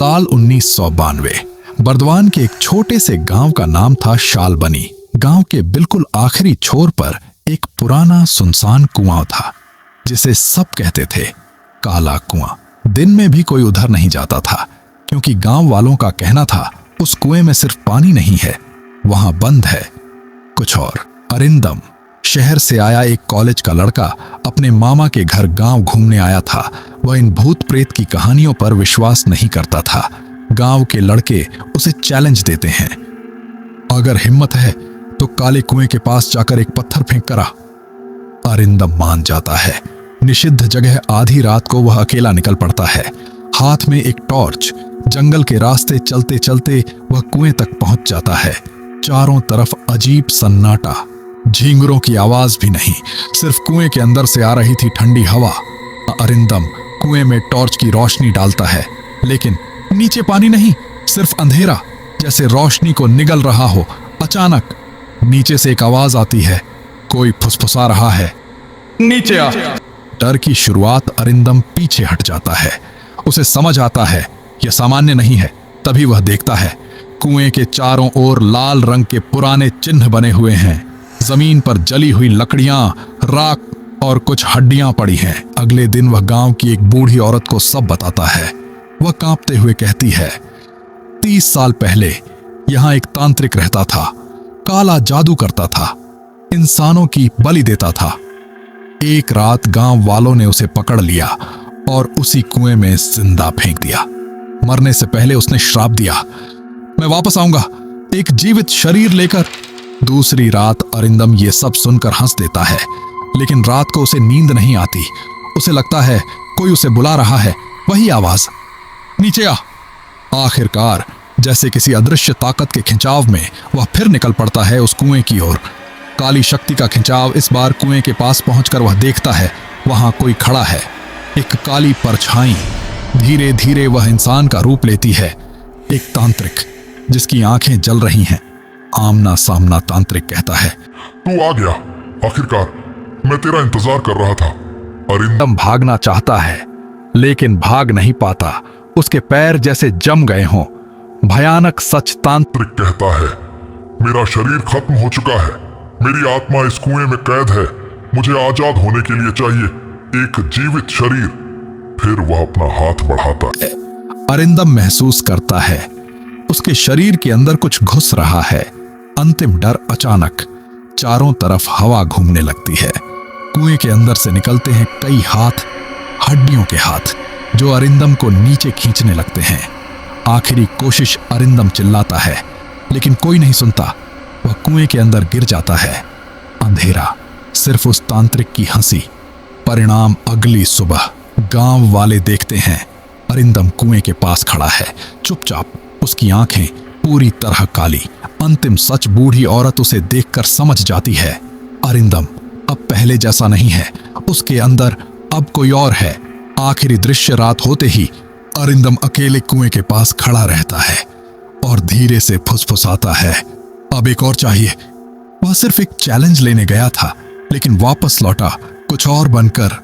साल 1992 बर्दवान के एक छोटे से गांव का नाम था शालबनी। गांव के बिल्कुल आखिरी छोर पर एक पुराना सुनसान कुआं था जिसे सब कहते थे काला कुआं। दिन में भी कोई उधर नहीं जाता था क्योंकि गांव वालों का कहना था उस कुएं में सिर्फ पानी नहीं है, वहां बंद है कुछ और। अरिंदम शहर से आया एक कॉलेज का लड़का अपने मामा के घर गांव घूमने आया था। वह इन भूत प्रेत की कहानियों पर विश्वास नहीं करता था। गांव के लड़के उसे चैलेंज देते हैं, अगर हिम्मत है तो काले कुएं के पास जाकर एक पत्थर फेंक कर आ। अरिंदम मान जाता है। निषिद्ध जगह आधी रात को वह अकेला निकल पड़ता है, हाथ में एक टॉर्च। जंगल के रास्ते चलते चलते वह कुएं तक पहुंच जाता है। चारों तरफ अजीब सन्नाटा, झींगुरों की आवाज भी नहीं, सिर्फ कुएं के अंदर से आ रही थी ठंडी हवा। अरिंदम कुएं में टॉर्च की रोशनी डालता है, लेकिन नीचे पानी नहीं, सिर्फ अंधेरा, जैसे रोशनी को निगल रहा हो। अचानक नीचे से एक आवाज आती है, कोई फुसफुसा रहा है, नीचे आ। डर की शुरुआत अरिंदम पीछे हट जाता है। उसे समझ आता है यह सामान्य नहीं है। तभी वह देखता है कुएं के चारों ओर लाल रंग के पुराने चिन्ह बने हुए हैं। जमीन पर जली हुई लकड़ियां, राख और कुछ हड्डियां पड़ी हैं। अगले दिन वह गांव की एक बूढ़ी औरत को सब बताता है। वह कांपते हुए कहती है, 30 साल पहले यहां एक तांत्रिक रहता था, काला जादू करता था, इंसानों की बलि देता था। एक रात गांव वालों ने उसे पकड़ लिया और उसी कुएं में जिंदा फेंक दिया। मरने से पहले उसने श्राप दिया, मैं वापस आऊंगा एक जीवित शरीर लेकर। दूसरी रात अरिंदम ये सब सुनकर हंस देता है, लेकिन रात को उसे नींद नहीं आती। उसे लगता है कोई उसे बुला रहा है, वही आवाज, नीचे आ। आखिरकार जैसे किसी अदृश्य ताकत के खिंचाव में वह फिर निकल पड़ता है उस कुएं की ओर। काली शक्ति का खिंचाव। इस बार कुएं के पास पहुंचकर वह देखता है वहां कोई खड़ा है, एक काली परछाई। धीरे धीरे वह इंसान का रूप लेती है, एक तांत्रिक जिसकी आंखें जल रही हैं। आमना सामना तांत्रिक कहता है, तू आ गया आखिरकार, मैं तेरा इंतजार कर रहा था। अरिंदम भागना चाहता है लेकिन भाग नहीं पाता, उसके पैर जैसे जम गए हों। भयानक सच तांत्रिक कहता है, मेरा शरीर खत्म हो चुका है, मेरी आत्मा इस कुएं में कैद है, मुझे आजाद होने के लिए चाहिए एक जीवित शरीर। फिर वह अपना हाथ बढ़ाता है। अरिंदम महसूस करता है उसके शरीर के अंदर कुछ घुस रहा है। अंतिम डर। अचानक चारों तरफ हवा घूमने लगती है। कुएं के अंदर से निकलते हैं कई हाथ, हड्डियों के हाथ, जो अरिंदम को नीचे खींचने लगते हैं। आखिरी कोशिश। अरिंदम चिल्लाता है लेकिन कोई नहीं सुनता। वह कुएं के अंदर गिर जाता है। अंधेरा, सिर्फ उस तांत्रिक की हंसी। परिणाम अगली सुबह गांव वाले देखते हैं अरिंदम कुएं के पास खड़ा है, चुपचाप, उसकी आंखें पूरी तरह काली। अंतिम सच। बूढ़ी औरत उसे देखकर समझ जाती है, अरिंदम अब पहले जैसा नहीं है, उसके अंदर अब कोई और है। आखिरी दृश्य रात होते ही अरिंदम अकेले कुएं के पास खड़ा रहता है और धीरे से फुसफुसाता है, अब एक और चाहिए। वह सिर्फ एक चैलेंज लेने गया था लेकिन वापस लौटा कुछ और बनकर।